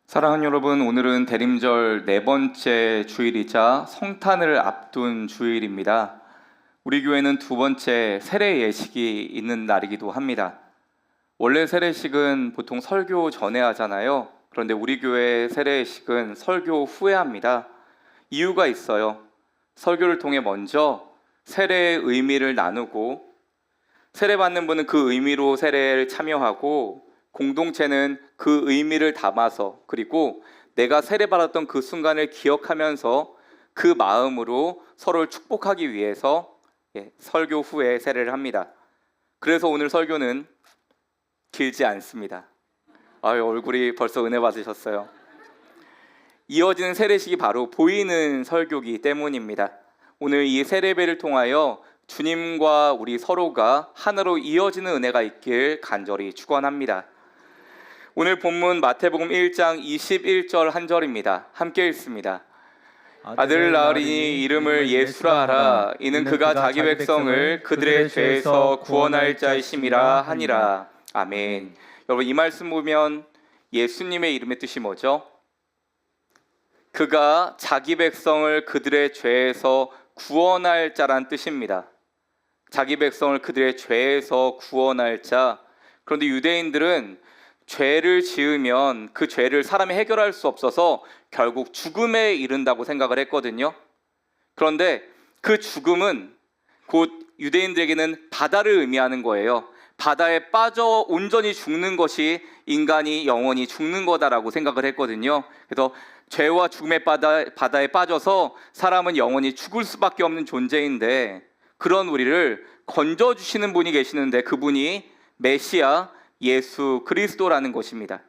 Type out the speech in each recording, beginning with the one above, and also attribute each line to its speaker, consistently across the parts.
Speaker 1: 사랑하는 여러분, 오늘은 대림절 네 번째 주일이자 성탄을 앞둔 주일입니다. 우리 교회는 두 번째 세례 예식이 있는 날이기도 합니다. 원래 세례식은 보통 설교 전에 하잖아요. 그런데 우리 교회 세례 예식은 설교 후에 합니다. 이유가 있어요. 설교를 통해 먼저 세례의 의미를 나누고, 세례받는 분은 그 의미로 세례를 참여하고, 공동체는 그 의미를 담아서, 그리고 내가 세례받았던 그 순간을 기억하면서 그 마음으로 서로를 축복하기 위해서 설교 후에 세례를 합니다. 그래서 오늘 설교는 길지 않습니다. 얼굴이 벌써 은혜 받으셨어요. 이어지는 세례식이 바로 보이는 설교이기 때문입니다. 오늘 이 세례배를 통하여 주님과 우리 서로가 하나로 이어지는 은혜가 있길 간절히 축원합니다. 오늘 본문 마태복음 1장 21절 한 절입니다. 함께 읽습니다. 아들을 낳으리니 이름을 예수라 하라. 이는 그가 자기 백성을 그들의 죄에서 구원할 자이심이라 하니라. 아멘. 여러분, 이 말씀 보면 예수님의 이름의 뜻이 뭐죠? 그가 자기 백성을 그들의 죄에서 구원할 자란 뜻입니다. 자기 백성을 그들의 죄에서 구원할 자. 그런데 유대인들은 죄를 지으면 그 죄를 사람이 해결할 수 없어서 결국 죽음에 이른다고 생각을 했거든요. 그런데 그 죽음은 곧 유대인들에게는 바다를 의미하는 거예요. 바다에 빠져 온전히 죽는 것이 인간이 영원히 죽는 거다라고 생각을 했거든요. 그래서 죄와 죽음의 바다에 빠져서 사람은 영원히 죽을 수밖에 없는 존재인데, 그런 우리를 건져주시는 분이 계시는데 그분이 메시아 예수 그리스도라는 것입니다.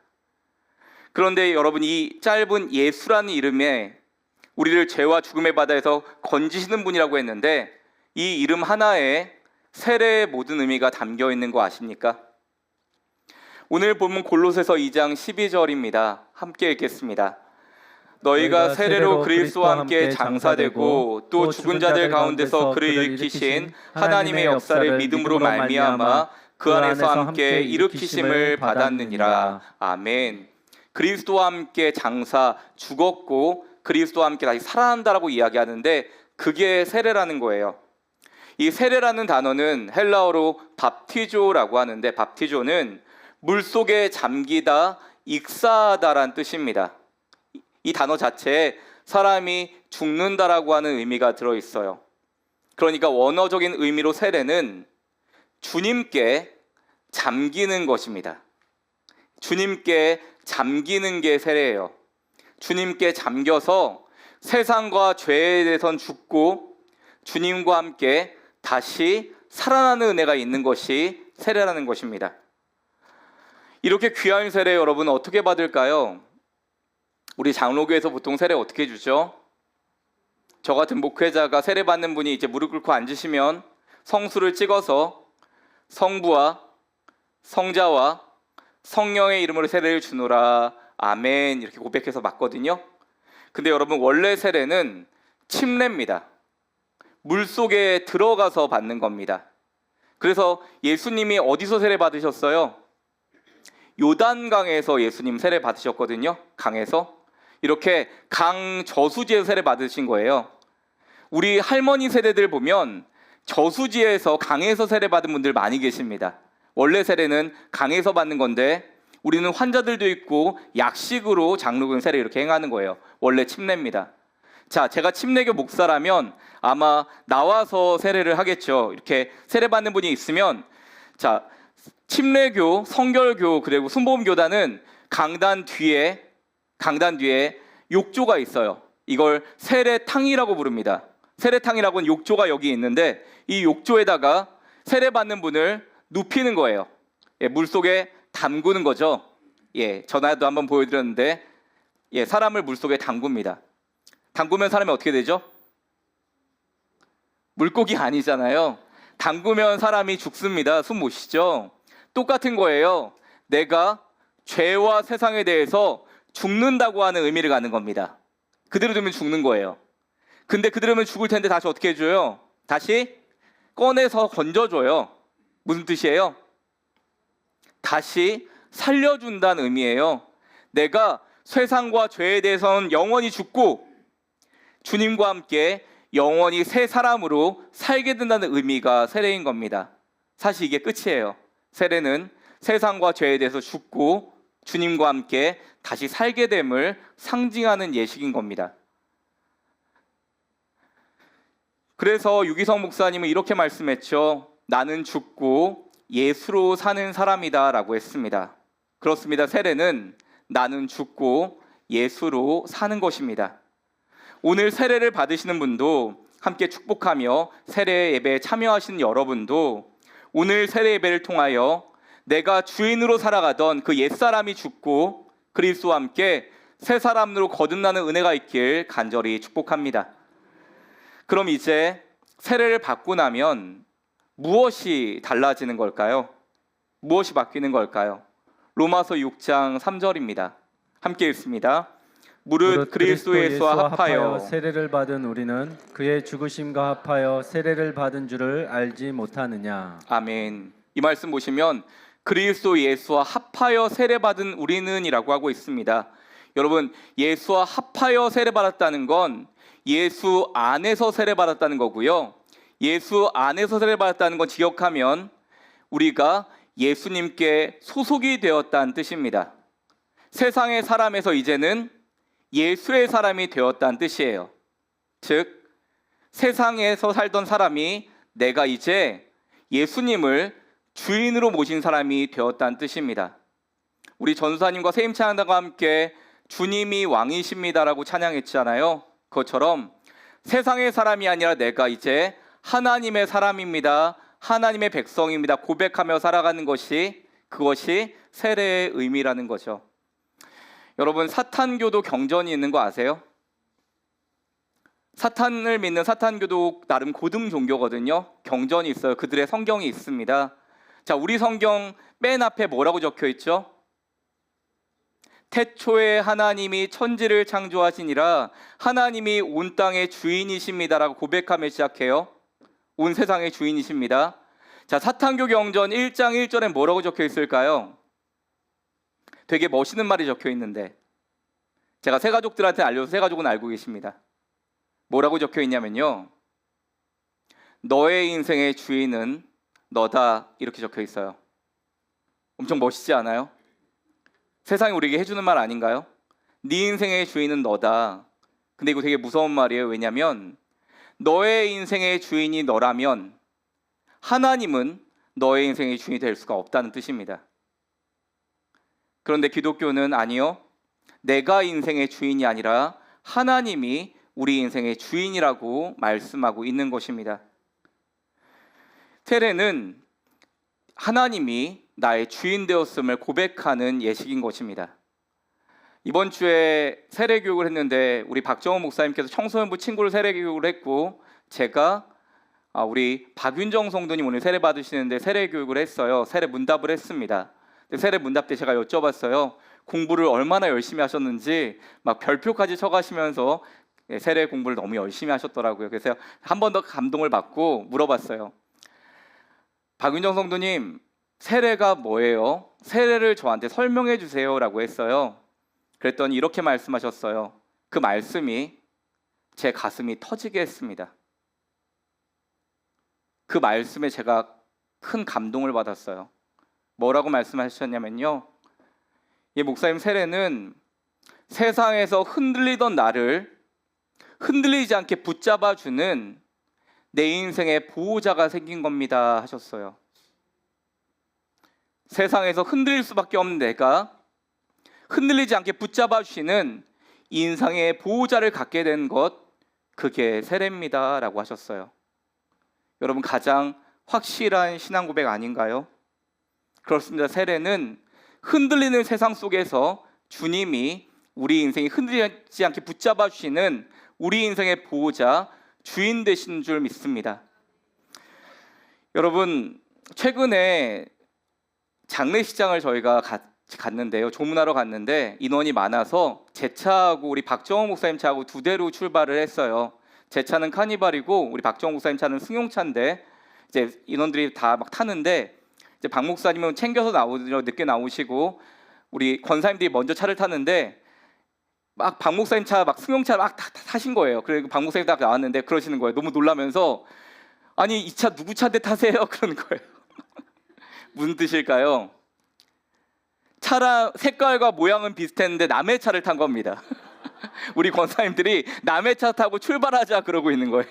Speaker 1: 그런데 여러분, 이 짧은 예수라는 이름에 우리를 죄와 죽음의 바다에서 건지시는 분이라고 했는데, 이 이름 하나에 세례의 모든 의미가 담겨 있는 거 아십니까? 오늘 본문 골로새서 2장 12절입니다. 함께 읽겠습니다. 너희가 세례로 그리스도와 함께 장사되고 또 죽은 자들 가운데서 그를 일으키신 하나님의 역사를 믿음으로 말미암아 그 안에서 함께 일으키심을 받았느니라. 아멘. 그리스도와 함께 장사, 죽었고 그리스도와 함께 다시 살아난다라고 이야기하는데, 그게 세례라는 거예요. 이 세례라는 단어는 헬라어로 밥티조라고 하는데, 밥티조는 물속에 잠기다, 익사하다란 뜻입니다. 이 단어 자체에 사람이 죽는다라고 하는 의미가 들어있어요. 그러니까 원어적인 의미로 세례는 주님께 잠기는 것입니다. 주님께 잠기는 게 세례예요. 주님께 잠겨서 세상과 죄에 대해선 죽고 주님과 함께 다시 살아나는 은혜가 있는 것이 세례라는 것입니다. 이렇게 귀한 세례 여러분 어떻게 받을까요? 우리 장로교에서 보통 세례 어떻게 주죠? 저 같은 목회자가 세례 받는 분이 이제 무릎 꿇고 앉으시면 성수를 찍어서 성부와 성자와 성령의 이름으로 세례를 주노라 아멘 이렇게 고백해서 맞거든요. 근데 여러분, 원래 세례는 침례입니다. 물속에 들어가서 받는 겁니다. 그래서 예수님이 어디서 세례 받으셨어요? 요단강에서 예수님 세례 받으셨거든요. 강에서 이렇게 강 저수지에서 세례 받으신 거예요. 우리 할머니 세대들 보면 저수지에서 강에서 세례 받은 분들 많이 계십니다. 원래 세례는 강에서 받는 건데 우리는 환자들도 있고 약식으로 장로교는 세례 이렇게 행하는 거예요. 원래 침례입니다. 자, 제가 침례교 목사라면 아마 나와서 세례를 하겠죠. 이렇게 세례 받는 분이 있으면, 자, 침례교, 성결교 그리고 순복음교단은 강단 뒤에 욕조가 있어요. 이걸 세례탕이라고 부릅니다. 세례탕이라고는 욕조가 여기 있는데 이 욕조에다가 세례받는 분을 눕히는 거예요. 물속에 담그는 거죠. 전에도 한번 보여드렸는데 사람을 물속에 담굽니다. 담그면 사람이 어떻게 되죠? 물고기 아니잖아요. 담그면 사람이 죽습니다. 숨 못 쉬죠. 똑같은 거예요. 내가 죄와 세상에 대해서 죽는다고 하는 의미를 갖는 겁니다. 그대로 두면 죽는 거예요. 근데 그대로 두면 죽을 텐데 다시 어떻게 해줘요? 다시 꺼내서 건져줘요. 무슨 뜻이에요? 다시 살려준다는 의미예요. 내가 세상과 죄에 대해서는 영원히 죽고 주님과 함께 영원히 새 사람으로 살게 된다는 의미가 세례인 겁니다. 사실 이게 끝이에요. 세례는 세상과 죄에 대해서 죽고 주님과 함께 다시 살게 됨을 상징하는 예식인 겁니다. 그래서 유기성 목사님은 이렇게 말씀했죠. 나는 죽고 예수로 사는 사람이다 라고 했습니다. 그렇습니다. 세례는 나는 죽고 예수로 사는 것입니다. 오늘 세례를 받으시는 분도, 함께 축복하며 세례 예배에 참여하시는 여러분도 오늘 세례 예배를 통하여 내가 주인으로 살아가던 그 옛사람이 죽고 그리스도와 함께 새 사람으로 거듭나는 은혜가 있길 간절히 축복합니다. 그럼 이제 세례를 받고 나면 무엇이 달라지는 걸까요? 무엇이 바뀌는 걸까요? 로마서 6장 3절입니다. 함께 읽습니다. 무릇 그리스도 예수와 합하여
Speaker 2: 세례를 받은 우리는 그의 죽으심과 합하여 세례를 받은 줄을 알지 못하느냐.
Speaker 1: 아멘. 이 말씀 보시면 그리스도 예수와 합하여 세례받은 우리는이라고 하고 있습니다. 여러분, 예수와 합하여 세례받았다는 건 예수 안에서 세례받았다는 거고요. 예수 안에서 세례받았다는 건 기억하면 우리가 예수님께 소속이 되었다는 뜻입니다. 세상의 사람에서 이제는 예수의 사람이 되었다는 뜻이에요. 즉, 세상에서 살던 사람이 내가 이제 예수님을 주인으로 모신 사람이 되었다는 뜻입니다. 우리 전사님과 세임 찬양단과 함께 주님이 왕이십니다라고 찬양했잖아요. 그것처럼 세상의 사람이 아니라 내가 이제 하나님의 사람입니다, 하나님의 백성입니다 고백하며 살아가는 것이, 그것이 세례의 의미라는 거죠. 여러분, 사탄교도 경전이 있는 거 아세요? 사탄을 믿는 사탄교도 나름 고등 종교거든요. 경전이 있어요. 그들의 성경이 있습니다. 자, 우리 성경 맨 앞에 뭐라고 적혀 있죠? 태초에 하나님이 천지를 창조하시니라 하나님이 온 땅의 주인이십니다라고 고백하며 시작해요. 온 세상의 주인이십니다. 자, 사탄교 경전 1장 1절에 뭐라고 적혀 있을까요? 되게 멋있는 말이 적혀 있는데 제가 새 가족들한테 알려서 새 가족은 알고 계십니다. 뭐라고 적혀 있냐면요, 너의 인생의 주인은 너다, 이렇게 적혀 있어요. 엄청 멋있지 않아요? 세상이 우리에게 해주는 말 아닌가요? 네 인생의 주인은 너다. 근데 이거 되게 무서운 말이에요. 왜냐면 너의 인생의 주인이 너라면 하나님은 너의 인생의 주인이 될 수가 없다는 뜻입니다. 그런데 기독교는 아니요, 내가 인생의 주인이 아니라 하나님이 우리 인생의 주인이라고 말씀하고 있는 것입니다. 세례는 하나님이 나의 주인 되었음을 고백하는 예식인 것입니다. 이번 주에 세례 교육을 했는데 우리 박정호 목사님께서 청소년부 친구를 세례 교육을 했고, 제가 우리 박윤정 성도님 오늘 세례 받으시는데 세례 교육을 했어요. 세례 문답을 했습니다. 세례 문답 때 제가 여쭤봤어요. 공부를 얼마나 열심히 하셨는지 막 별표까지 쳐가시면서 세례 공부를 너무 열심히 하셨더라고요. 그래서 한 번 더 감동을 받고 물어봤어요. 박윤정 성도님, 세례가 뭐예요? 세례를 저한테 설명해 주세요 라고 했어요. 그랬더니 이렇게 말씀하셨어요. 그 말씀이 제 가슴이 터지게 했습니다. 그 말씀에 제가 큰 감동을 받았어요. 뭐라고 말씀하셨냐면요, 이 목사님, 세례는 세상에서 흔들리던 나를 흔들리지 않게 붙잡아주는 내 인생의 보호자가 생긴 겁니다 하셨어요. 세상에서 흔들릴 수밖에 없는 내가 흔들리지 않게 붙잡아 주시는 인생의 보호자를 갖게 된 것, 그게 세례입니다 라고 하셨어요. 여러분, 가장 확실한 신앙 고백 아닌가요? 그렇습니다. 세례는 흔들리는 세상 속에서 주님이 우리 인생이 흔들리지 않게 붙잡아 주시는 우리 인생의 보호자, 주인 되신 줄 믿습니다. 여러분, 최근에 장례식장을 저희가 갔는데요, 조문하러 갔는데 인원이 많아서 제 차하고 우리 박정호 목사님 차하고 두 대로 출발을 했어요. 제 차는 카니발이고 우리 박정호 목사님 차는 승용차인데 이제 인원들이 다 막 타는데, 이제 박 목사님은 챙겨서 늦게 나오시고 우리 권사님들이 먼저 차를 타는데 막 박 목사님 차 막 승용차 막 타신 거예요. 그리고 박 목사님 딱 나왔는데 그러시는 거예요. 너무 놀라면서 아니 이 차 누구 차인데 타세요? 그러는 거예요. 무슨 뜻일까요? 차랑 색깔과 모양은 비슷했는데 남의 차를 탄 겁니다. 우리 권사님들이 남의 차 타고 출발하자 그러고 있는 거예요.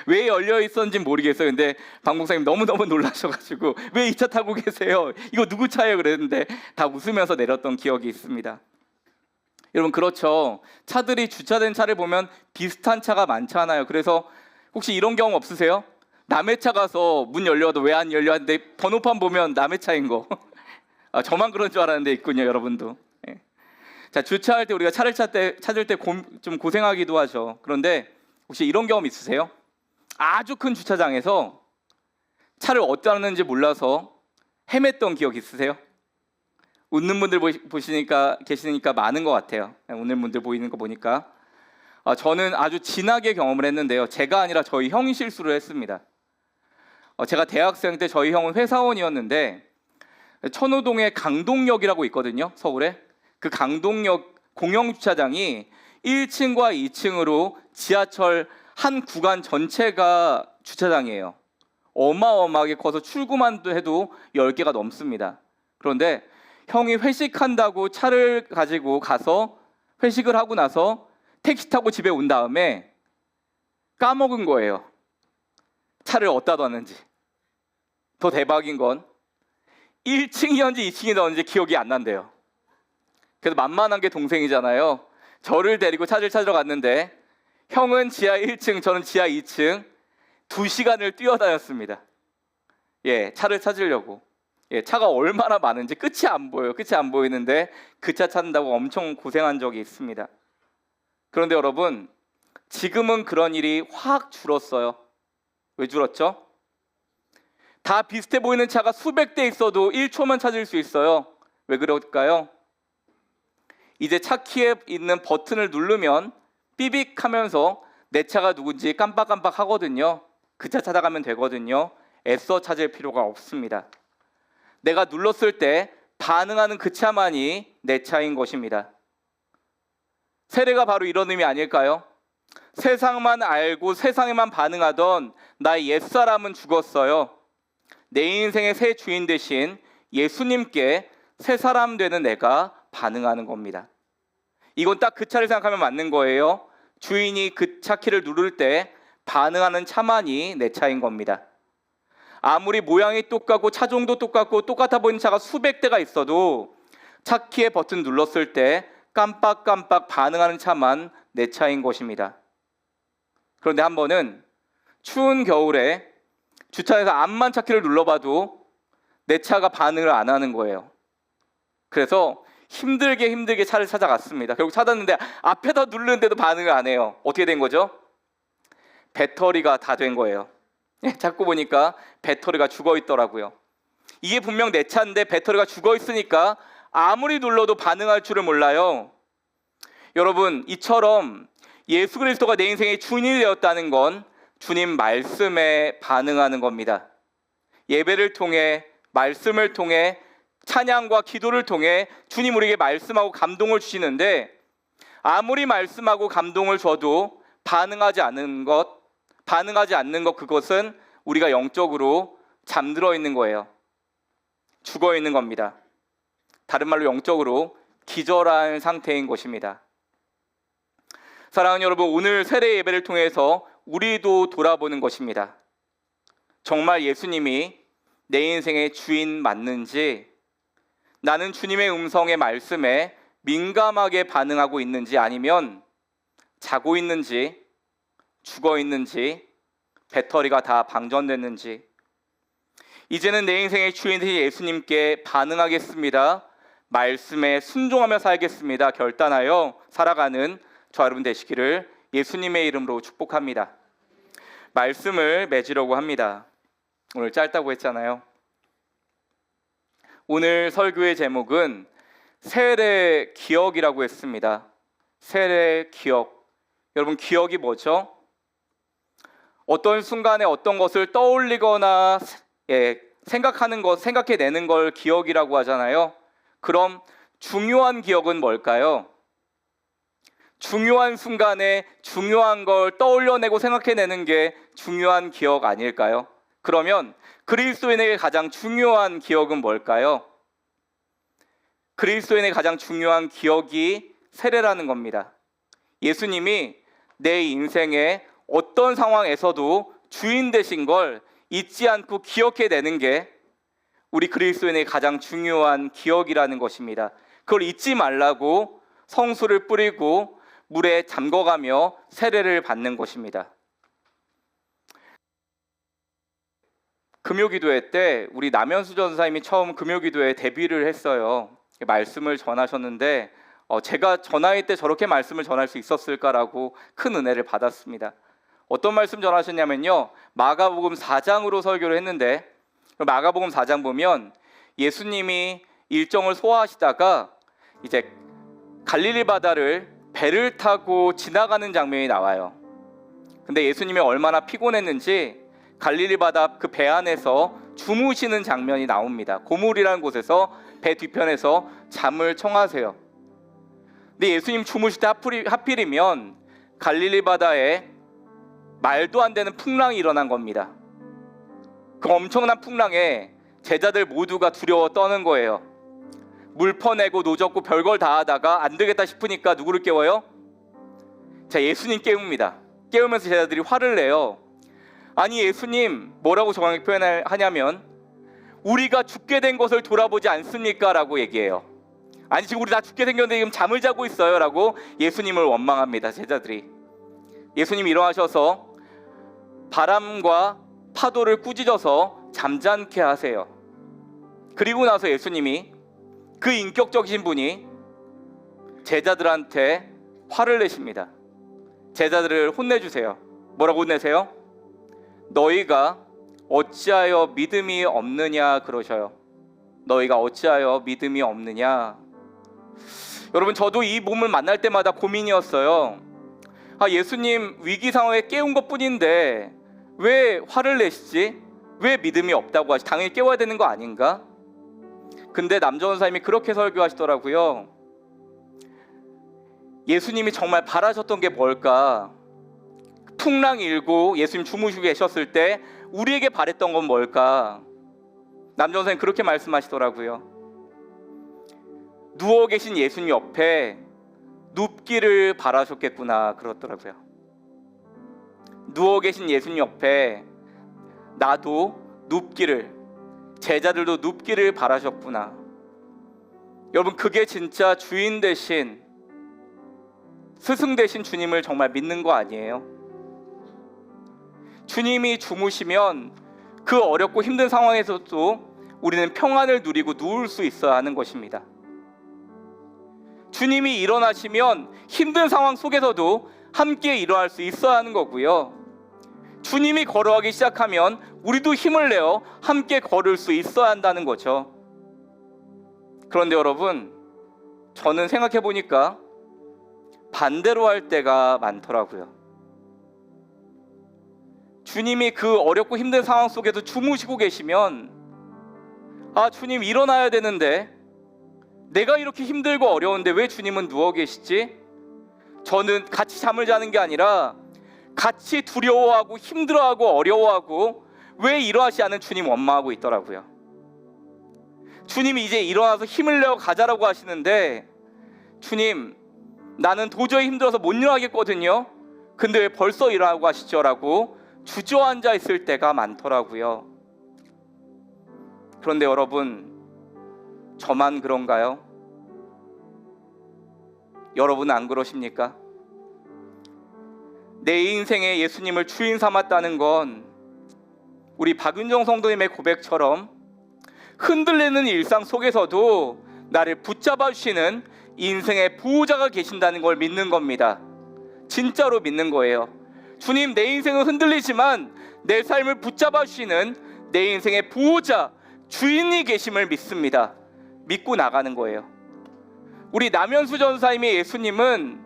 Speaker 1: 왜 열려 있었는지 모르겠어요. 근데 박 목사님 너무너무 놀라셔가지고 왜 이 차 타고 계세요? 이거 누구 차예요? 그랬는데 다 웃으면서 내렸던 기억이 있습니다. 여러분 그렇죠. 차들이 주차된 차를 보면 비슷한 차가 많잖아요. 그래서 혹시 이런 경험 없으세요? 남의 차 가서 문 열려도 왜 안 열려? 하는데 번호판 보면 남의 차인 거. 저만 그런 줄 알았는데 있군요, 여러분도. 예. 자, 주차할 때 우리가 차를 찾을 때 좀 고생하기도 하죠. 그런데 혹시 이런 경험 있으세요? 아주 큰 주차장에서 차를 어디다 놨는지 몰라서 헤맸던 기억 있으세요? 웃는 분들 계시니까 많은 것 같아요. 웃는 분들 보이는 거 보니까. 저는 아주 진하게 경험을 했는데요. 제가 아니라 저희 형이 실수를 했습니다. 제가 대학생 때 저희 형은 회사원이었는데 천호동에 강동역이라고 있거든요. 서울에. 그 강동역 공영주차장이 1층과 2층으로 지하철 한 구간 전체가 주차장이에요. 어마어마하게 커서 출구만 해도 10개가 넘습니다. 그런데 형이 회식한다고 차를 가지고 가서 회식을 하고 나서 택시 타고 집에 온 다음에 까먹은 거예요. 차를 어디다 뒀는지. 더 대박인 건 1층이었는지 2층이었는지 기억이 안 난대요. 그래서 만만한 게 동생이잖아요. 저를 데리고 차를 찾으러 갔는데 형은 지하 1층, 저는 지하 2층 2시간을 뛰어다녔습니다. 예, 차를 찾으려고. 예, 차가 얼마나 많은지 끝이 안 보여요. 끝이 안 보이는데 그 차 찾는다고 엄청 고생한 적이 있습니다. 그런데 여러분, 지금은 그런 일이 확 줄었어요. 왜 줄었죠? 다 비슷해 보이는 차가 수백 대 있어도 1초만 찾을 수 있어요. 왜 그럴까요? 이제 차 키에 있는 버튼을 누르면 삐빅 하면서 내 차가 누군지 깜빡깜빡 하거든요. 그 차 찾아가면 되거든요. 애써 찾을 필요가 없습니다. 내가 눌렀을 때 반응하는 그 차만이 내 차인 것입니다. 세례가 바로 이런 의미 아닐까요? 세상만 알고 세상에만 반응하던 나의 옛사람은 죽었어요. 내 인생의 새 주인 대신 예수님께 새 사람 되는 내가 반응하는 겁니다. 이건 딱 그 차를 생각하면 맞는 거예요. 주인이 그 차 키를 누를 때 반응하는 차만이 내 차인 겁니다. 아무리 모양이 똑같고 차종도 똑같고 똑같아 보이는 차가 수백 대가 있어도 차 키의 버튼 눌렀을 때 깜빡깜빡 반응하는 차만 내 차인 것입니다. 그런데 한 번은 추운 겨울에 주차장에서 암만 차 키를 눌러봐도 내 차가 반응을 안 하는 거예요. 그래서 힘들게 차를 찾아갔습니다. 결국 찾았는데 앞에다 누르는데도 반응을 안 해요. 어떻게 된 거죠? 배터리가 다 된 거예요. 자꾸 보니까 배터리가 죽어 있더라고요. 이게 분명 내 차인데 배터리가 죽어 있으니까 아무리 눌러도 반응할 줄을 몰라요. 여러분, 이처럼 예수 그리스도가 내 인생의 주인이 되었다는 건 주님 말씀에 반응하는 겁니다. 예배를 통해, 말씀을 통해, 찬양과 기도를 통해 주님 우리에게 말씀하고 감동을 주시는데 아무리 말씀하고 감동을 줘도 반응하지 않는 것 그것은 우리가 영적으로 잠들어 있는 거예요. 죽어 있는 겁니다. 다른 말로 영적으로 기절한 상태인 것입니다. 사랑하는 여러분, 오늘 세례 예배를 통해서 우리도 돌아보는 것입니다. 정말 예수님이 내 인생의 주인 맞는지, 나는 주님의 음성의 말씀에 민감하게 반응하고 있는지, 아니면 자고 있는지, 죽어 있는지, 배터리가 다 방전됐는지. 이제는 내 인생의 주인 되신 예수님께 반응하겠습니다. 말씀에 순종하며 살겠습니다. 결단하여 살아가는 저 여러분 되시기를 예수님의 이름으로 축복합니다. 말씀을 맺으려고 합니다. 오늘 짧다고 했잖아요. 오늘 설교의 제목은 세례 기억이라고 했습니다. 세례 기억. 여러분, 기억이 뭐죠? 어떤 순간에 어떤 것을 떠올리거나 생각해내는 걸 기억이라고 하잖아요. 그럼 중요한 기억은 뭘까요? 중요한 순간에 중요한 걸 떠올려내고 생각해내는 게 중요한 기억 아닐까요? 그러면 그리스도인에게 가장 중요한 기억은 뭘까요? 그리스도인의 가장 중요한 기억이 세례라는 겁니다. 예수님이 내 인생의 어떤 상황에서도 주인 되신 걸 잊지 않고 기억해내는 게 우리 그리스도인의 가장 중요한 기억이라는 것입니다. 그걸 잊지 말라고 성수를 뿌리고 물에 잠궈가며 세례를 받는 것입니다. 금요기도회 때 우리 남현수 전사님이 처음 금요기도회에 데뷔를 했어요. 말씀을 전하셨는데 제가 전화할 때 저렇게 말씀을 전할 수 있었을까라고 큰 은혜를 받았습니다. 어떤 말씀 전하셨냐면요, 마가복음 4장으로 설교를 했는데, 마가복음 4장 보면 예수님이 일정을 소화하시다가 이제 갈릴리 바다를 배를 타고 지나가는 장면이 나와요. 근데 예수님이 얼마나 피곤했는지 갈릴리 바다 그 배 안에서 주무시는 장면이 나옵니다. 고물이라는 곳에서 배 뒤편에서 잠을 청하세요. 근데 예수님 주무실 때 하필이면 갈릴리 바다에 말도 안 되는 풍랑이 일어난 겁니다. 그 엄청난 풍랑에 제자들 모두가 두려워 떠는 거예요. 물 퍼내고 노젓고 별걸 다 하다가 안 되겠다 싶으니까 누구를 깨워요? 자, 예수님 깨웁니다. 깨우면서 제자들이 화를 내요. 아니 예수님, 뭐라고 정확히 표현을 하냐면 우리가 죽게 된 것을 돌아보지 않습니까? 라고 얘기해요. 아니 지금 우리 다 죽게 생겼는데 지금 잠을 자고 있어요 라고 예수님을 원망합니다. 제자들이. 예수님이 일어나셔서 바람과 파도를 꾸짖어서 잠잠케 하세요. 그리고 나서 예수님이 그 인격적이신 분이 제자들한테 화를 내십니다. 제자들을 혼내주세요. 뭐라고 혼내세요? 너희가 어찌하여 믿음이 없느냐 그러셔요. 너희가 어찌하여 믿음이 없느냐. 여러분, 저도 이 몸을 만날 때마다 고민이었어요. 예수님 위기 상황에 깨운 것뿐인데 왜 화를 내시지? 왜 믿음이 없다고 하시? 당연히 깨워야 되는 거 아닌가? 근데 남전사님이 그렇게 설교하시더라고요. 예수님이 정말 바라셨던 게 뭘까? 풍랑이 일고 예수님 주무시고 계셨을 때 우리에게 바랬던 건 뭘까? 남전사님 그렇게 말씀하시더라고요. 누워 계신 예수님 옆에 눕기를 바라셨겠구나 그러더라고요. 누워 계신 예수님 옆에 나도 눕기를, 제자들도 눕기를 바라셨구나. 여러분, 그게 진짜 주인 되신, 스승 되신 주님을 정말 믿는 거 아니에요? 주님이 주무시면 그 어렵고 힘든 상황에서도 우리는 평안을 누리고 누울 수 있어야 하는 것입니다. 주님이 일어나시면 힘든 상황 속에서도 함께 일어날 수 있어야 하는 거고요. 주님이 걸어가기 시작하면 우리도 힘을 내어 함께 걸을 수 있어야 한다는 거죠. 그런데 여러분, 저는 생각해 보니까 반대로 할 때가 많더라고요. 주님이 그 어렵고 힘든 상황 속에도 주무시고 계시면 주님 일어나야 되는데 내가 이렇게 힘들고 어려운데 왜 주님은 누워 계시지? 저는 같이 잠을 자는 게 아니라 같이 두려워하고 힘들어하고 어려워하고 왜 일어나지 않은 주님 원망하고 있더라고요. 주님이 이제 일어나서 힘을 내어 가자라고 하시는데 주님, 나는 도저히 힘들어서 못 일어나겠거든요. 근데 왜 벌써 일어나고 하시죠? 라고 주저앉아 있을 때가 많더라고요. 그런데 여러분, 저만 그런가요? 여러분은 안 그러십니까? 내 인생에 예수님을 주인 삼았다는 건 우리 박윤정 성도님의 고백처럼 흔들리는 일상 속에서도 나를 붙잡아 주시는 인생의 보호자가 계신다는 걸 믿는 겁니다. 진짜로 믿는 거예요. 주님, 내 인생은 흔들리지만 내 삶을 붙잡아 주시는 내 인생의 보호자, 주인이 계심을 믿습니다. 믿고 나가는 거예요. 우리 남현수 전사님의 예수님은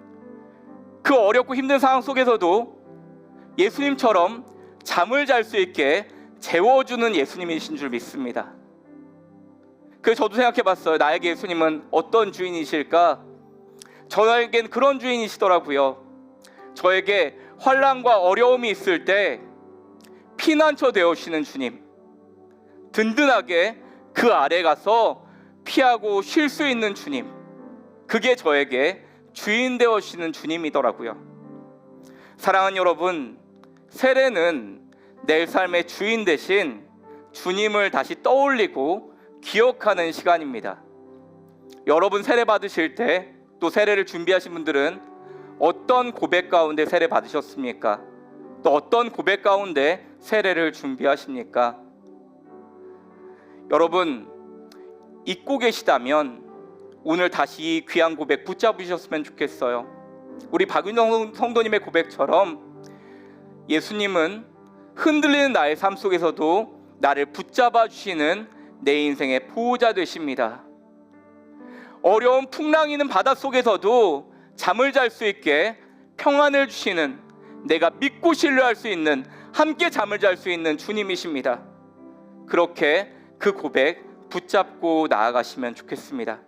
Speaker 1: 그 어렵고 힘든 상황 속에서도 예수님처럼 잠을 잘 수 있게 재워주는 예수님이신 줄 믿습니다. 그래서 저도 생각해 봤어요. 나에게 예수님은 어떤 주인이실까? 저에겐 그런 주인이시더라고요. 저에게 환난과 어려움이 있을 때 피난처 되어주시는 주님, 든든하게 그 아래 가서 피하고 쉴 수 있는 주님, 그게 저에게 주인 되어주시는 주님이더라고요. 사랑하는 여러분, 세례는 내 삶의 주인 대신 주님을 다시 떠올리고 기억하는 시간입니다. 여러분 세례 받으실 때, 또 세례를 준비하신 분들은 어떤 고백 가운데 세례 받으셨습니까? 또 어떤 고백 가운데 세례를 준비하십니까? 여러분 잊고 계시다면 오늘 다시 이 귀한 고백 붙잡으셨으면 좋겠어요. 우리 박윤정 성도님의 고백처럼 예수님은 흔들리는 나의 삶 속에서도 나를 붙잡아 주시는 내 인생의 보호자 되십니다. 어려운 풍랑이는 바다 속에서도 잠을 잘 수 있게 평안을 주시는, 내가 믿고 신뢰할 수 있는, 함께 잠을 잘 수 있는 주님이십니다. 그렇게 그 고백 붙잡고 나아가시면 좋겠습니다.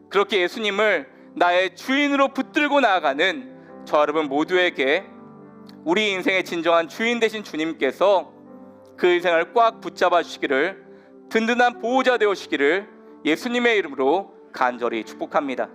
Speaker 1: 그렇게 예수님을 나의 주인으로 붙들고 나아가는 저 여러분 모두에게 우리 인생의 진정한 주인 되신 주님께서 그 인생을 꽉 붙잡아 주시기를, 든든한 보호자 되어 주시기를 예수님의 이름으로 간절히 축복합니다.